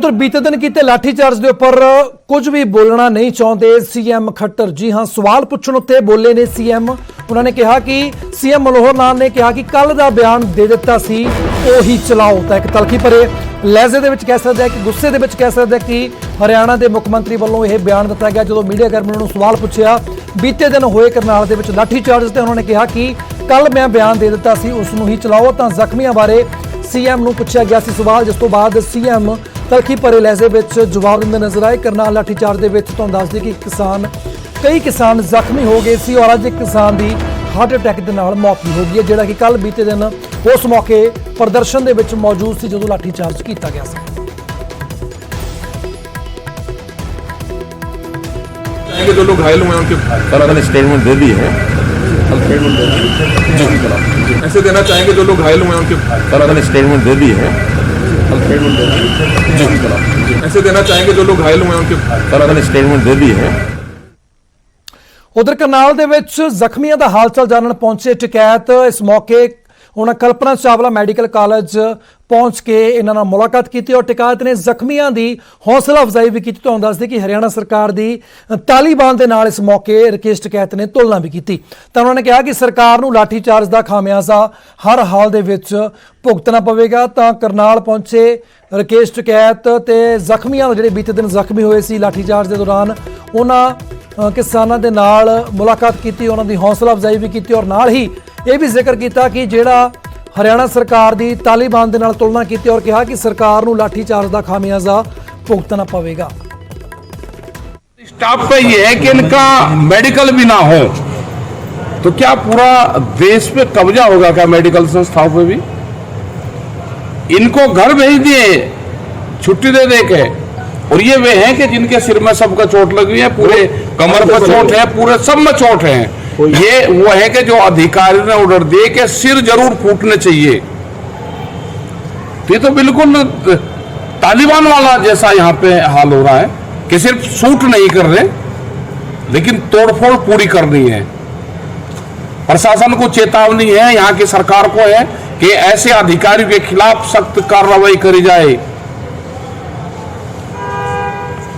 ਉਧਰ ਬੀਤੇ ਦਿਨ ਕੀਤੇ ਲਾਠੀਚਾਰਜ ਦੇ ਉੱਪਰ ਕੁਝ ਵੀ ਬੋਲਣਾ ਨਹੀਂ ਚਾਹੁੰਦੇ ਸੀਐਮ ਖੱਟਰ। ਜੀ ਹਾਂ, ਸਵਾਲ ਪੁੱਛਣ ਉੱਤੇ ਬੋਲੇ ਨੇ ਸੀਐਮ। ਉਹਨਾਂ ਨੇ ਕਿਹਾ ਕਿ ਸੀਐਮ ਮਨੋਹਰ ਲਾਲ ਨੇ ਕਿਹਾ ਕਿ ਕੱਲ ਦਾ ਬਿਆਨ ਦੇ ਦਿੱਤਾ ਸੀ, ਉਹੀ ਚਲਾਓ। ਤਾਂ ਇੱਕ ਤਲਖੀ ਭਰੇ ਲਹਿਜ਼ੇ ਦੇ ਵਿੱਚ ਕਹਿ ਸਕਦੇ ਆ ਕਿ ਗੁੱਸੇ ਦੇ ਵਿੱਚ ਕਹਿ ਸਕਦੇ ਆ ਕਿ ਹਰਿਆਣਾ ਦੇ ਮੁੱਖ ਮੰਤਰੀ ਵੱਲੋਂ ਇਹ ਬਿਆਨ ਦਿੱਤਾ ਗਿਆ ਜਦੋਂ ਮੀਡੀਆ ਕਰਮੀਆਂ ਨੂੰ ਸਵਾਲ ਪੁੱਛਿਆ ਬੀਤੇ ਦਿਨ ਹੋਏ ਕਰਨਾਲ ਦੇ ਵਿੱਚ ਲਾਠੀਚਾਰਜ ਤੇ ਉਹਨਾਂ ਨੇ ਕਿਹਾ ਕਿ ਕੱਲ ਮੈਂ ਬਿਆਨ ਦੇ ਦਿੱਤਾ ਸੀ, ਉਸ ਨੂੰ ਹੀ ਚਲਾਓ। ਤਾਂ ਜ਼ਖਮੀਆਂ ਬਾਰੇ सीएम ਨੂੰ ਪੁੱਛਿਆ ਗਿਆ ਸੀ ਸਵਾਲ, ਜਿਸ ਤੋਂ ਬਾਅਦ सीएम ਤਲਖੀ ਭਰੇ ਲਹਿਜ਼ੇ ਵਿੱਚ ਜਵਾਬ ਦਿੰਦੇ ਨਜ਼ਰ ਆਏ। ਕਰਨਾਲ ਲਾਠੀਚਾਰਜ ਦੇ ਵਿੱਚ ਤੁਹਾਨੂੰ ਦੱਸ ਦਈਏ ਕਿ ਕਈ ਕਿਸਾਨ ਜ਼ਖਮੀ ਹੋ ਗਏ ਸੀ ਔਰ ਅੱਜ ਇੱਕ ਕਿਸਾਨ ਦੀ ਹਾਰਟ ਅਟੈਕ ਦੇ ਨਾਲ ਮੌਤ ਵੀ ਹੋ ਗਈ ਹੈ, ਜਿਹੜਾ ਕਿ ਕੱਲ ਬੀਤੇ ਦਿਨ ਉਸ ਮੌਕੇ ਪ੍ਰਦਰਸ਼ਨ ਦੇ ਵਿੱਚ ਮੌਜੂਦ ਸੀ ਜਦੋਂ ਲਾਠੀਚਾਰਜ ਕੀਤਾ ਗਿਆ ਸੀ। जो लोग घायल हुए हैं उनके सर अपने स्टेटमेंट दे दी है। ऐसे देना चाहेंगे जो लोग घायल हुए हैं उनके सर अपने स्टेटमेंट दे दी है। ऐसे देना चाहेंगे जो लोग घायल हुए हैं उनके सर अपने स्टेटमेंट दे दी है। उधर करनाल दे विच ਜ਼ਖਮੀਆਂ ਦਾ ਹਾਲ ਚਾਲ ਜਾਣਨ ਪਹੁੰਚੇ ਟਿਕੈਤ। ਇਸ ਮੌਕੇ ਉਹਨਾਂ ਕਲਪਨਾ ਚਾਵਲਾ ਮੈਡੀਕਲ ਕਾਲਜ ਪਹੁੰਚ ਕੇ ਇਹਨਾਂ ਨਾਲ ਮੁਲਾਕਾਤ ਕੀਤੀ ਔਰ ਟਿਕੈਤ ਨੇ ਜ਼ਖਮੀਆਂ ਦੀ ਹੌਸਲਾ ਅਫਜ਼ਾਈ ਵੀ ਕੀਤੀ। ਤੁਹਾਨੂੰ ਦੱਸਦੇ ਕਿ ਹਰਿਆਣਾ ਸਰਕਾਰ ਦੀ ਤਾਲਿਬਾਨ ਦੇ ਨਾਲ ਇਸ ਮੌਕੇ ਰਕੇਸ਼ ਟਿਕੈਤ ਨੇ ਤੁਲਨਾ ਵੀ ਕੀਤੀ। ਤਾਂ ਉਹਨਾਂ ਨੇ ਕਿਹਾ ਕਿ ਸਰਕਾਰ ਨੂੰ ਲਾਠੀਚਾਰਜ ਦਾ ਖਾਮਿਆਜ਼ਾ ਹਰ ਹਾਲ ਦੇ ਵਿੱਚ ਭੁਗਤਣਾ ਪਵੇਗਾ। ਤਾਂ ਕਰਨਾਲ ਪਹੁੰਚੇ ਰਕੇਸ਼ ਟਿਕੈਤ ਤੇ ਜ਼ਖਮੀਆਂ ਜਿਹੜੇ ਬੀਤੇ ਦਿਨ ਜ਼ਖਮੀ ਹੋਏ ਸੀ ਲਾਠੀਚਾਰਜ ਦੇ ਦੌਰਾਨ, ਉਹਨਾਂ ਕਿਸਾਨਾਂ ਦੇ ਨਾਲ ਮੁਲਾਕਾਤ ਕੀਤੀ, ਉਹਨਾਂ ਦੀ ਹੌਸਲਾ ਅਫਜ਼ਾਈ ਵੀ ਕੀਤੀ ਔਰ ਨਾਲ ਹੀ ਇਹ ਵੀ ਜ਼ਿਕਰ ਕੀਤਾ ਕਿ ਜਿਹੜਾ हरियाणा सरकार दी तालिबान दे नाल तुलना की और कहा कि सरकार नूं लाठीचार्ज दा खामियाजा भुगतना पवेगा। स्टाफ पे ये है कि इनका मेडिकल भी ना हो तो क्या पूरा देश पे कब्जा होगा क्या मेडिकल संस्थाओं पे भी? इनको घर भेज दिए छुट्टी दे दे के, और ये वे हैं कि जिनके सिर में सबका चोट लगी है, पूरे कमर पर चोट है, पूरे सब में चोट है। ये वो है कि जो अधिकारी ने ऑर्डर दिए कि सिर जरूर फूटने चाहिए। तो ये तो बिल्कुल तालिबान वाला जैसा यहाँ पे हाल हो रहा है कि सिर्फ शूट नहीं कर रहे लेकिन तोड़फोड़ पूरी करनी है। प्रशासन को चेतावनी है, यहाँ की सरकार को है कि ऐसे अधिकारियों के खिलाफ सख्त कार्रवाई करी जाए।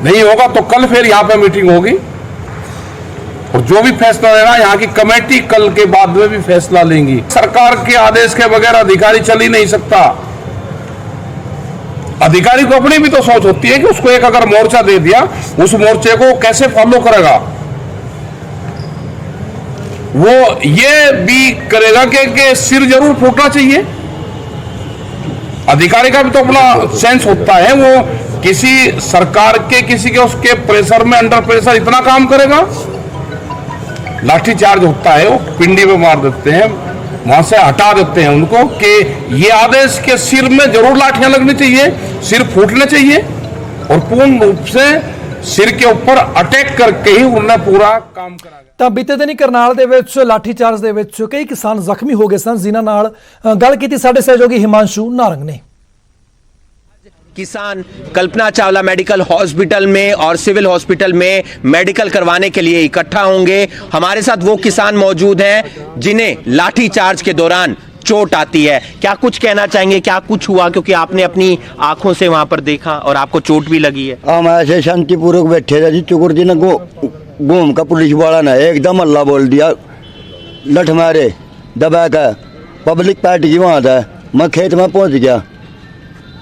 नहीं होगा तो कल फिर यहाँ पे मीटिंग होगी और जो भी फैसला लेना यहाँ की कमेटी कल के बाद में भी फैसला लेंगी। सरकार के आदेश के बगैर अधिकारी चल ही नहीं सकता। अधिकारी को अपनी भी तो सोच होती है कि उसको एक अगर मोर्चा दे दिया, उस मोर्चे को कैसे फॉलो करेगा। वो ये भी करेगा कि सिर जरूर फूटना चाहिए। अधिकारी का भी तो अपना सेंस होता है, वो किसी सरकार के किसी के उसके प्रेशर में अंडर प्रेशर इतना काम करेगा। लाठीचार्ज होता है, वो पिंडी में मार देते हैं, वहां से हटा देते हैं उनको कि ये आदेश के सिर में जरूर लाठियां लगनी चाहिए, सिर फूटने चाहिए और पूर्ण रूप से सिर के ऊपर अटैक करके ही उन्हें पूरा काम करा। ਤਾਂ ਬੀਤੇ ਦਿਨ ਕਰਨਾਲ ਦੇ ਵਿੱਚ ਲਾਠੀਚਾਰਜ ਦੇ ਵਿੱਚ ਕਈ ਕਿਸਾਨ ਜ਼ਖਮੀ ਹੋ ਗਏ ਸਨ, ਜਿਨ੍ਹਾਂ ਨਾਲ ਗੱਲ ਕੀਤੀ ਸਾਡੇ ਸਹਿਯੋਗੀ ਹਿਮਾਂਸ਼ੂ ਨਾਰੰਗ ਨੇ। किसान कल्पना चावला मेडिकल हॉस्पिटल में और सिविल हॉस्पिटल में मेडिकल करवाने के लिए इकट्ठा होंगे। हमारे साथ वो किसान मौजूद हैं जिन्हें लाठीचार्ज के दौरान चोट आती है। क्या कुछ कहना चाहेंगे, क्या कुछ हुआ, क्योंकि आपने अपनी आंखों से वहां पर देखा और आपको चोट भी लगी है? हम ऐसे शांतिपूर्वक बैठे थे जी, चुकुर जी ने घूम का पुलिस वाला ने एकदम अल्लाह बोल दिया, लठ मारे दबा का पब्लिक पार्टी की वहां था। मैं खेत में पहुंच गया,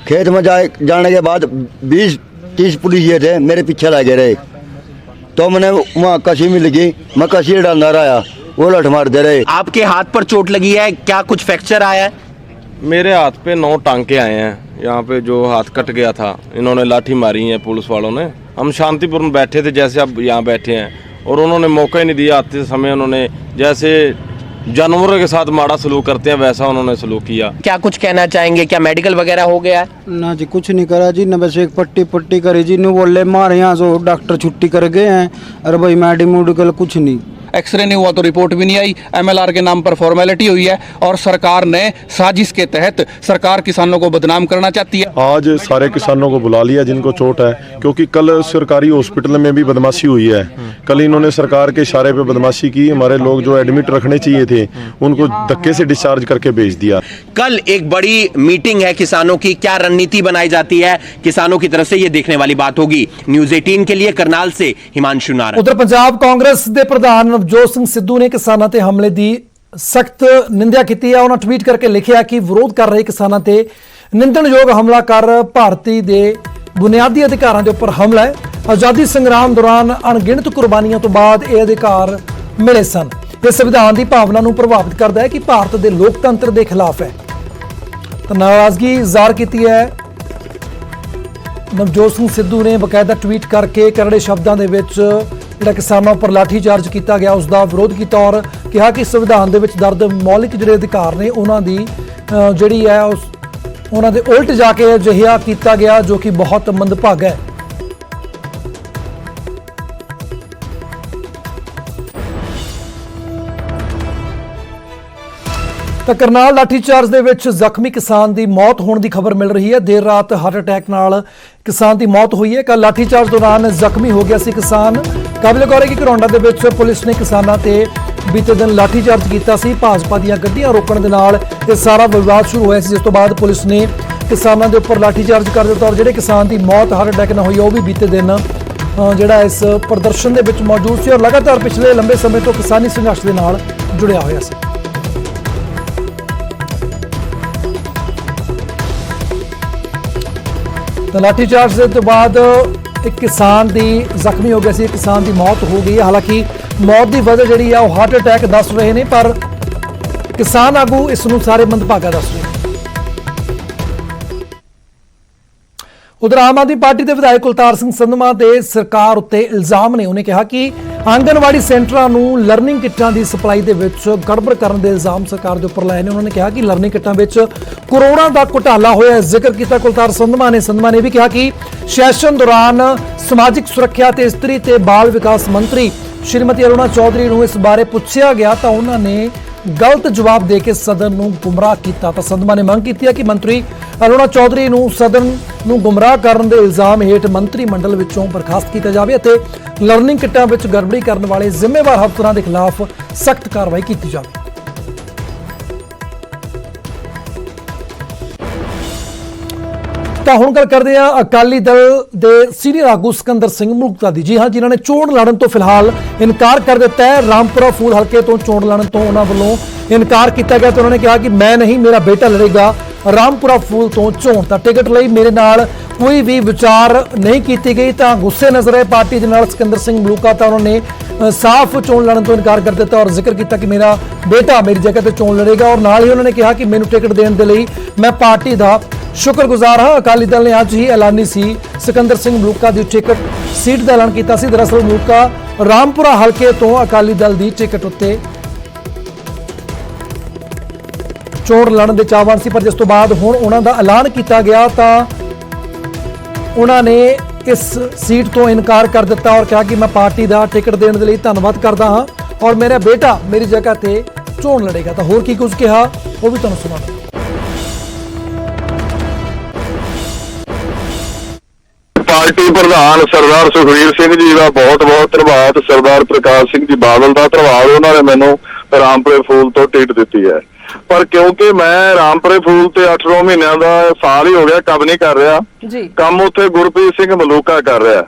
खेत में जाने के बाद 20-30 पुलिस ये थे मेरे पीछे लगे रहे, तो मैंने वहाँ कसी मिल गई, मैं कसी डालना आया, वो लठ मार दे रहे। आपके हाथ पर चोट लगी है, क्या कुछ फ्रैक्चर आया है? मेरे हाथ पे 9 टांके आए हैं, यहाँ पे जो हाथ कट गया था इन्होंने लाठी मारी है पुलिस वालों ने। हम शांतिपूर्ण बैठे थे जैसे अब यहाँ बैठे हैं, और उन्होंने मौका ही नहीं दिया। आते समय उन्होंने जैसे जानवरों के साथ माड़ा सलूक करते हैं वैसा उन्होंने सलूक किया। क्या कुछ कहना चाहेंगे, क्या मेडिकल वगैरह हो गया है? ना जी कुछ नहीं करा जी, न बस एक पट्टी करी जी, न बोले मारे यहाँ से डॉक्टर छुट्टी कर गए हैं। अरे भाई मेडिकल कुछ नहीं, एक्सरे नहीं हुआ तो रिपोर्ट भी नहीं आई, MLR के नाम पर फॉर्मेलिटी हुई है और सरकार ने साजिश के तहत सरकार किसानों को बदनाम करना चाहती है। आज सारे किसानों को बुला लिया जिनको चोट है, क्योंकि कल सरकारी हॉस्पिटल में भी बदमाशी हुई है। कल इन्होंने सरकार के इशारे पे बदमाशी की, हमारे लोग जो एडमिट रखने चाहिए थे उनको धक्के से डिस्चार्ज करके भेज दिया। कल एक बड़ी मीटिंग है किसानों की, क्या रणनीति बनाई जाती है किसानों की तरफ से, यह देखने वाली बात होगी। न्यूज़ 18 के लिए करनाल से हिमांशु नारायण। उधर पंजाब कांग्रेस ਦੇ ਪ੍ਰਧਾਨ ਨਵਜੋਤ ਸਿੰਘ ਸਿੱਧੂ ਨੇ ਕਿਸਾਨਾਂ ਤੇ ਹਮਲੇ ਦੀ ਸਖਤ ਨਿੰਦਿਆ ਕੀਤੀ ਹੈ। ਉਹਨਾਂ ਟਵੀਟ ਕਰਕੇ ਲਿਖਿਆ ਕਿ ਵਿਰੋਧ ਕਰ ਰਹੇ ਕਿਸਾਨਾਂ ਤੇ ਨਿੰਦਣਯੋਗ ਹਮਲਾ ਕਰ ਭਾਰਤੀ ਦੇ ਬੁਨਿਆਦੀ ਅਧਿਕਾਰਾਂ ਦੇ ਉੱਪਰ ਹਮਲਾ ਹੈ। ਆਜ਼ਾਦੀ ਸੰਗਰਾਮ ਦੌਰਾਨ ਅਣਗਿਣਤ ਕੁਰਬਾਨੀਆਂ ਤੋਂ ਬਾਅਦ ਇਹ ਅਧਿਕਾਰ ਮਿਲੇ ਸਨ। ਇਹ ਸੰਵਿਧਾਨ ਦੀ ਭਾਵਨਾ ਨੂੰ ਪ੍ਰਭਾਵਿਤ ਕਰਦਾ ਹੈ ਕਿ ਭਾਰਤ ਦੇ ਲੋਕਤੰਤਰ ਦੇ ਖਿਲਾਫ ਹੈ। ਤਾਂ ਨਾਰਾਜ਼ਗੀ ਜ਼ਾਹਰ ਕੀਤੀ ਹੈ ਨਵਜੋਤ ਸਿੰਘ ਸਿੱਧੂ ਨੇ ਬਕਾਇਦਾ ਟਵੀਟ ਕਰਕੇ ਕਰੜੇ ਸ਼ਬਦਾਂ ਦੇ ਵਿੱਚ ਜਿਹੜਾ ਕਿਸਾਨਾਂ ਉੱਪਰ ਲਾਠੀ ਚਾਰਜ ਕੀਤਾ ਗਿਆ ਉਸ ਦਾ ਵਿਰੋਧ ਕੀਤਾ ਔਰ ਕਿਹਾ ਕਿ ਸੰਵਿਧਾਨ ਦੇ ਵਿੱਚ ਦਰਜ ਮੌਲਿਕ ਜਿਹੜੇ ਅਧਿਕਾਰ ਨੇ ਉਹਨਾਂ ਦੀ ਜਿਹੜੀ ਹੈ ਉਹਨਾਂ ਦੇ ਉਲਟ ਜਾ ਕੇ ਅਜਿਹਾ ਕੀਤਾ ਗਿਆ ਜੋ ਕਿ ਬਹੁਤ ਮੰਦਭਾਗਾ ਹੈ। ਤਾਂ ਕਰਨਾਲ ਲਾਠੀਚਾਰਜ ਦੇ ਵਿੱਚ ਜ਼ਖਮੀ ਕਿਸਾਨ ਦੀ ਮੌਤ ਹੋਣ ਦੀ ਖਬਰ ਮਿਲ ਰਹੀ ਹੈ। ਦੇਰ ਰਾਤ ਹਾਰਟ ਅਟੈਕ ਨਾਲ ਕਿਸਾਨ ਦੀ ਮੌਤ ਹੋਈ ਹੈ। ਕੱਲ ਲਾਠੀਚਾਰਜ ਦੌਰਾਨ ਜ਼ਖਮੀ ਹੋ ਗਿਆ ਸੀ ਕਿਸਾਨ। ਕਾਬਿਲ ਗੌਰ ਹੈ ਕਿ ਘਰੌਂਡਾ ਦੇ ਵਿੱਚ ਪੁਲਿਸ ਨੇ ਕਿਸਾਨਾਂ ਤੇ ਬੀਤੇ ਦਿਨ ਲਾਠੀਚਾਰਜ ਕੀਤਾ ਸੀ। ਭਾਜਪਾ ਦੀਆਂ ਗੱਡੀਆਂ ਰੋਕਣ ਦੇ ਨਾਲ ਇਹ ਸਾਰਾ ਵਿਵਾਦ ਸ਼ੁਰੂ ਹੋਇਆ ਸੀ, ਜਿਸ ਤੋਂ ਬਾਅਦ ਪੁਲਿਸ ਨੇ ਕਿਸਾਨਾਂ ਦੇ ਉੱਪਰ ਲਾਠੀਚਾਰਜ ਕਰ ਦਿੱਤਾ ਔਰ ਜਿਹੜੇ ਕਿਸਾਨ ਦੀ ਮੌਤ ਹਾਰਟ ਅਟੈਕ ਨਾਲ ਹੋਈ ਉਹ ਵੀ ਬੀਤੇ ਦਿਨ ਜਿਹੜਾ ਇਸ ਪ੍ਰਦਰਸ਼ਨ ਦੇ ਵਿੱਚ ਮੌਜੂਦ ਸੀ ਔਰ ਲਗਾਤਾਰ ਪਿਛਲੇ ਲੰਬੇ ਸਮੇਂ ਤੋਂ ਕਿਸਾਨੀ ਸੰਘਰਸ਼ ਦੇ ਨਾਲ ਜੁੜਿਆ ਹੋਇਆ ਸੀ। ਤਾਂ ਲਾਠੀਚਾਰਜ ਦੇ ਤੋਂ ਬਾਅਦ ਇੱਕ ਕਿਸਾਨ ਦੀ ਜ਼ਖਮੀ ਹੋ ਗਿਆ ਸੀ, ਕਿਸਾਨ ਦੀ ਮੌਤ ਹੋ ਗਈ ਹੈ। ਹਾਲਾਂਕਿ ਮੌਤ ਦੀ ਵਜ੍ਹਾ ਜਿਹੜੀ ਆ ਉਹ ਹਾਰਟ ਅਟੈਕ ਦੱਸ ਰਹੇ ਨੇ, ਪਰ ਕਿਸਾਨ ਆਗੂ ਇਸ ਨੂੰ ਸਾਰੇ ਮੰਦਭਾਗਾ ਦੱਸ ਰਹੇ ਨੇ। ਉਧਰ ਆਮ ਆਦਮੀ ਪਾਰਟੀ ਦੇ ਵਿਧਾਇਕ ਕੁਲਤਾਰ ਸਿੰਘ ਸੰਧਮਾ ਦੇ ਸਰਕਾਰ ਉੱਤੇ ਇਲਜ਼ਾਮ ਨੇ। ਉਹਨੇ ਕਿਹਾ ਕਿ ਆਂਗਨਵਾੜੀ ਸੈਂਟਰਾਂ ਨੂੰ ਲਰਨਿੰਗ ਕਿੱਟਾਂ ਦੀ ਸਪਲਾਈ ਦੇ ਵਿੱਚ ਗੜਬੜ ਕਰਨ ਦੇ ਇਲਜ਼ਾਮ ਸਰਕਾਰ ਦੇ ਉੱਪਰ ਲਾਏ ਨੇ। ਉਹਨਾਂ ਨੇ ਕਿਹਾ ਕਿ ਲਰਨਿੰਗ ਕਿੱਟਾਂ ਵਿੱਚ ਕਰੋੜਾਂ ਦਾ ਘੁਟਾਲਾ ਹੋਇਆ ਹੈ। ਜ਼ਿਕਰ ਕੀਤਾ ਕੁਲਤਾਰ ਸੰਧਮਾ ਨੇ ਵੀ ਕਿਹਾ ਕਿ ਸੈਸ਼ਨ ਦੌਰਾਨ ਸਮਾਜਿਕ ਸੁਰੱਖਿਆ ਤੇ ਇਸਤਰੀ ਤੇ ਬਾਲ ਵਿਕਾਸ ਮੰਤਰੀ ਸ਼੍ਰੀਮਤੀ ਅਰੁਣਾ ਚੌਧਰੀ ਨੂੰ ਇਸ ਬਾਰੇ ਪੁੱਛਿਆ ਗਿਆ ਤਾਂ ਉਹਨਾਂ ਨੇ ਗਲਤ ਜਵਾਬ ਦੇ ਕੇ ਸਦਨ ਨੂੰ ਗੁੰਮਰਾਹ ਕੀਤਾ। ਤਾਂ ਸੰਧਮਾ ਨੇ ਮੰਗ ਕੀਤੀ ਹੈ ਕਿ ਮੰਤਰੀ ਅਰੁਣਾ ਚੌਧਰੀ ਨੂੰ ਸਦਨ ਨੂੰ ਗੁੰਮਰਾਹ ਕਰਨ ਦੇ ਇਲਜ਼ਾਮ ਹੇਠ ਮੰਤਰੀ ਮੰਡਲ ਵਿੱਚੋਂ ਬਰਖਾਸਤ ਕੀਤਾ ਜਾਵੇ ਅਤੇ ਲਰਨਿੰਗ ਕਿੱਟਾਂ ਵਿੱਚ ਗੜਬੜੀ ਕਰਨ ਵਾਲੇ ਜ਼ਿੰਮੇਵਾਰ ਅਫਸਰਾਂ ਦੇ ਖਿਲਾਫ ਸਖਤ ਕਾਰਵਾਈ ਕੀਤੀ ਜਾਵੇ। ਤਾਂ ਹੁਣ ਗੱਲ ਕਰਦੇ ਹਾਂ ਅਕਾਲੀ ਦਲ ਦੇ ਸੀਨੀਅਰ ਆਗੂ ਸਿਕੰਦਰ ਸਿੰਘ ਮਲੂਕਾ ਦੀ। ਜੀ ਹਾਂ, ਜਿਨ੍ਹਾਂ ਨੇ ਚੋਣ ਲੜਨ ਤੋਂ ਫਿਲਹਾਲ ਇਨਕਾਰ ਕਰ ਦਿੱਤਾ ਹੈ। ਰਾਮਪੁਰਾ ਫੂਲ ਹਲਕੇ ਤੋਂ ਚੋਣ ਲੜਨ ਤੋਂ ਉਹਨਾਂ ਵੱਲੋਂ ਇਨਕਾਰ ਕੀਤਾ ਗਿਆ ਤੇ ਉਹਨਾਂ ਨੇ ਕਿਹਾ ਕਿ ਮੈਂ ਨਹੀਂ, ਮੇਰਾ ਬੇਟਾ ਲੜੇਗਾ ਰਾਮਪੁਰਾ ਫੂਲ ਤੋਂ ਚੋਣ। ਤਾਂ ਟਿਕਟ ਲਈ ਮੇਰੇ ਨਾਲ ਕੋਈ ਵੀ ਵਿਚਾਰ ਨਹੀਂ ਕੀਤੀ ਗਈ। ਤਾਂ ਗੁੱਸੇ ਨਜ਼ਰ ਆਏ ਪਾਰਟੀ ਦੇ ਨਾਲ ਸਿਕੰਦਰ ਸਿੰਘ ਮਲੂਕਾ। ਤਾਂ ਉਹਨਾਂ ਨੇ ਸਾਫ਼ ਚੋਣ ਲੜਨ ਤੋਂ ਇਨਕਾਰ ਕਰ ਦਿੱਤਾ ਔਰ ਜ਼ਿਕਰ ਕੀਤਾ ਕਿ ਮੇਰਾ ਬੇਟਾ ਮੇਰੀ ਜਗ੍ਹਾ ਤੇ ਚੋਣ ਲੜੇਗਾ ਔਰ ਨਾਲ ਹੀ ਉਹਨਾਂ ਨੇ ਕਿਹਾ ਕਿ ਮੈਨੂੰ ਟਿਕਟ ਦੇਣ ਦੇ ਲਈ ਮੈਂ ਪਾਰਟੀ ਦਾ ਸ਼ੁਕਰਗੁਜ਼ਾਰ ਹਾਂ। ਅਕਾਲੀ ਦਲ ਨੇ ਅੱਜ ਹੀ ਐਲਾਨੀ ਸੀ ਸਿਕੰਦਰ ਸਿੰਘ ਮਲੂਕਾ ਦੀ ਟਿਕਟ ਸੀਟ ਦਾ ਐਲਾਨ ਕੀਤਾ ਸੀ। ਦਰਅਸਲ ਮਲੂਕਾ ਰਾਮਪੁਰਾ ਹਲਕੇ ਤੋਂ ਅਕਾਲੀ ਦਲ ਦੀ ਟਿਕਟ ਉੱਤੇ ਚੋਣ ਲੜਨ ਦੇ ਚਾਹਵਾਨ ਸੀ, ਪਰ ਜਿਸ ਤੋਂ ਬਾਅਦ ਹੁਣ ਉਹਨਾਂ ਦਾ ਐਲਾਨ ਕੀਤਾ ਗਿਆ ਤਾਂ ਉਹਨਾਂ ਨੇ ਇਸ ਸੀਟ ਤੋਂ ਇਨਕਾਰ ਕਰ ਦਿੱਤਾ ਔਰ ਕਿਹਾ ਕਿ ਮੈਂ ਪਾਰਟੀ ਦਾ ਟਿਕਟ ਦੇਣ ਦੇ ਲਈ ਧੰਨਵਾਦ ਕਰਦਾ ਹਾਂ ਔਰ ਮੇਰਾ ਬੇਟਾ ਮੇਰੀ ਜਗ੍ਹਾ ਤੇ ਚੋਣ ਲੜੇਗਾ। ਤਾਂ ਹੋਰ ਕੀ ਕੁਝ ਕਿਹਾ ਉਹ ਵੀ ਤੁਹਾਨੂੰ ਸੁਣਾਉਂਦਾ। ਪਾਰਟੀ ਪ੍ਰਧਾਨ ਸਰਦਾਰ ਸੁਖਵੀਰ ਸਿੰਘ ਜੀ ਦਾ ਬਹੁਤ ਬਹੁਤ ਧੰਨਵਾਦ। ਸਰਦਾਰ ਪ੍ਰਕਾਸ਼ ਸਿੰਘ ਜੀ ਬਾਦਲ ਦਾ ਧੰਨਵਾਦ। ਉਹਨਾਂ ਨੇ ਮੈਨੂੰ ਰਾਮਪੁਰੇ ਫੂਲ ਤੋਂ ਟਿਕਟ ਦਿੱਤੀ ਹੈ, ਪਰ ਕਿਉਂਕਿ ਮੈਂ ਰਾਮਪੁਰੇ ਫੂਲ ਤੇ 8-9 ਮਹੀਨਿਆਂ ਦਾ ਸਾਲ ਹੀ ਹੋ ਗਿਆ ਕੰਮ ਨਹੀਂ ਕਰ ਰਿਹਾ ਜੀ। ਕੰਮ ਉੱਥੇ ਗੁਰਪ੍ਰੀਤ ਸਿੰਘ ਮਲੂਕਾ ਕਰ ਰਿਹਾ,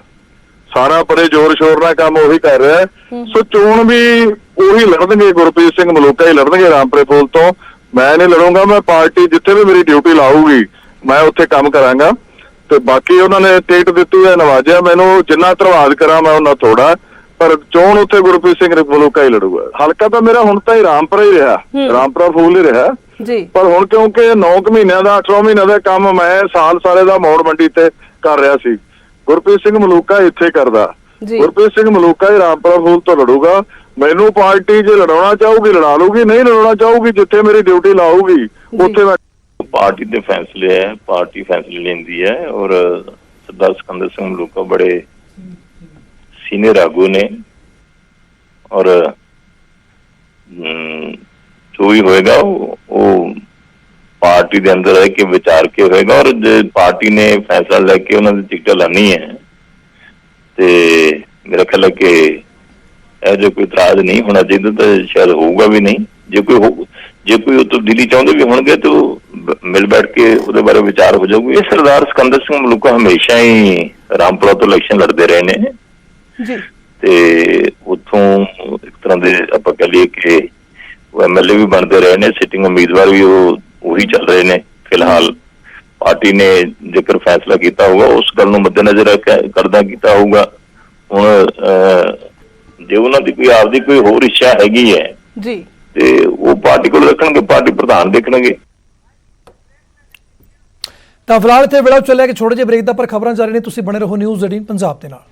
ਸਾਰਾ ਬੜੇ ਜ਼ੋਰ ਸ਼ੋਰ ਨਾਲ ਕੰਮ ਉਹੀ ਕਰ ਰਿਹਾ। ਸੋ ਚੋਣ ਵੀ ਉਹੀ ਲੜਨਗੇ, ਗੁਰਪ੍ਰੀਤ ਸਿੰਘ ਮਲੂਕਾ ਹੀ ਲੜਨਗੇ ਰਾਮਪੁਰੇ ਫੂਲ ਤੋਂ। ਮੈਂ ਨਹੀਂ ਲੜੂੰਗਾ। ਮੈਂ ਪਾਰਟੀ ਜਿੱਥੇ ਵੀ ਮੇਰੀ ਡਿਊਟੀ ਲਾਊਗੀ ਮੈਂ ਉੱਥੇ ਕੰਮ ਕਰਾਂਗਾ। ਤੇ ਬਾਕੀ ਉਹਨਾਂ ਨੇ ਟਿਕਟ ਦਿੱਤੀ ਹੈ, ਨਵਾਜਿਆ ਮੈਨੂੰ। ਜਿੰਨਾ ਧੰਨਵਾਦ ਕਰਾਂ ਮੈਂ ਉਹਨਾਂ ਥੋੜਾ, ਪਰ ਚੋਣ ਉੱਥੇ ਗੁਰਪ੍ਰੀਤ ਸਿੰਘ ਮਲੂਕਾ ਹੀ ਲੜੂਗਾ। ਹਲਕਾ ਤਾਂ ਮੇਰਾ ਹੁਣ ਤਾਂ ਹੀ ਰਾਮਪੁਰਾ ਹੀ ਰਿਹਾ, ਰਾਮਪੁਰਾ ਫੂਲ ਹੀ ਰਿਹਾ ਜੀ। ਪਰ ਹੁਣ ਕਿਉਂਕਿ 9 ਮਹੀਨਿਆਂ ਦਾ 8 ਮਹੀਨਿਆਂ ਦਾ ਕੰਮ ਮੈਂ ਸਾਲ ਸਾਰੇ ਦਾ ਮੌੜ ਮੰਡੀ ਤੇ ਕਰ ਰਿਹਾ ਸੀ, ਗੁਰਪ੍ਰੀਤ ਸਿੰਘ ਮਲੂਕਾ ਇੱਥੇ ਕਰਦਾ। ਗੁਰਪ੍ਰੀਤ ਸਿੰਘ ਮਲੂਕਾ ਹੀ ਰਾਮਪੁਰਾ ਫੂਲ ਤੋਂ ਲੜੂਗਾ। ਮੈਨੂੰ ਪਾਰਟੀ ਜੇ ਲੜਾਉਣਾ ਚਾਹੂਗੀ ਲੜਾ ਲੂਗੀ, ਨਹੀਂ ਲੜਾਉਣਾ ਚਾਹੂਗੀ ਜਿੱਥੇ ਮੇਰੀ ਡਿਊਟੀ ਲਾਊਗੀ ਉੱਥੇ ਮੈਂ। पार्टी के फैसले है, पार्टी फैसले लेंदी है और सरदार सिकंदर सिंह मलूका बड़े सीनियर आगू ने और ਜੋ ਵੀ ਹੋਏਗਾ ਉਹ ਪਾਰਟੀ ਦੇ ਅੰਦਰ ਰਹਿ ਕੇ ਵਿਚਾਰ ਕੇ ਹੋਏਗਾ, ਔਰ ਜੇ ਪਾਰਟੀ ਨੇ ਫੈਸਲਾ ਲੈ ਕੇ ਉਹਨਾਂ ਦੀ ਟਿਕਟ ਲਾਣੀ ਹੈ ਤੇ ਮੇਰਾ ਖਿਆਲ ਹੈ ਕਿ ਇਹ ਜੋ ਕੋਈ ਇਤਰਾਜ਼ ਨਹੀਂ ਹੋਣਾ ਚਾਹੀਦਾ, ਤਾਂ ਸ਼ਾਇਦ ਹੋਊਗਾ ਵੀ ਨਹੀਂ। ਜੇ ਕੋਈ ਉਹ ਤਬਦੀਲੀ ਚਾਹੁੰਦੇ ਵੀ ਹੋਣਗੇ ਤਾਂ ਮਿਲ ਬੈਠ ਕੇ ਉਹਦੇ ਬਾਰੇ ਵਿਚਾਰ ਹੋ ਜਾਊਗੀ। ਇਹ ਸਰਦਾਰ ਸਿਕੰਦਰ ਸਿੰਘ ਮਲੂਕਾ ਹਮੇਸ਼ਾ ਹੀ ਰਾਮਪੁਰਾ ਤੋਂ ਇਲੈਕਸ਼ਨ ਲੜਦੇ ਰਹੇ ਨੇ ਜੀ, ਤੇ ਉੱਥੋਂ ਇੱਕ ਤਰ੍ਹਾਂ ਦੇ ਆਪਾਂ ਕਹ ਲਈਏ ਕਿ ਉਹ MLA ਵੀ ਬਣਦੇ ਰਹੇ ਨੇ, ਸਿਟਿੰਗ ਉਮੀਦਵਾਰ ਵੀ ਉਹੀ ਚੱਲ ਰਹੇ ਨੇ। ਫਿਲਹਾਲ ਪਾਰਟੀ ਨੇ ਜੇਕਰ ਫੈਸਲਾ ਕੀਤਾ ਹੋਊਗਾ ਉਸ ਗੱਲ ਨੂੰ ਮੱਦੇਨਜ਼ਰ ਕਰਦਾ ਕੀਤਾ ਹੋਊਗਾ। ਹੁਣ ਜੇ ਉਹਨਾਂ ਦੀ ਕੋਈ ਆਪਦੀ ਕੋਈ ਹੋਰ ਇੱਛਾ ਹੈਗੀ ਹੈ ਜੀ, ਤੇ ਉਹ ਪਾਰਟੀ ਕੋਲ ਰੱਖਣਗੇ, ਪਾਰਟੀ ਪ੍ਰਧਾਨ ਦੇਖਣਗੇ। ਤਾਂ ਫਿਲਹਾਲ ਇੱਥੇ ਵੇਲਾ ਚੱਲਿਆ ਕਿ ਛੋਟੇ ਜਿਹੇ ਬ੍ਰੇਕ ਦਾ, ਪਰ ਖਬਰਾਂ ਜਾਰੀ ਨੇ। ਤੁਸੀਂ ਬਣੇ ਰਹੋ ਨਿਊਜ਼ 18 ਪੰਜਾਬ ਦੇ ਨਾਲ।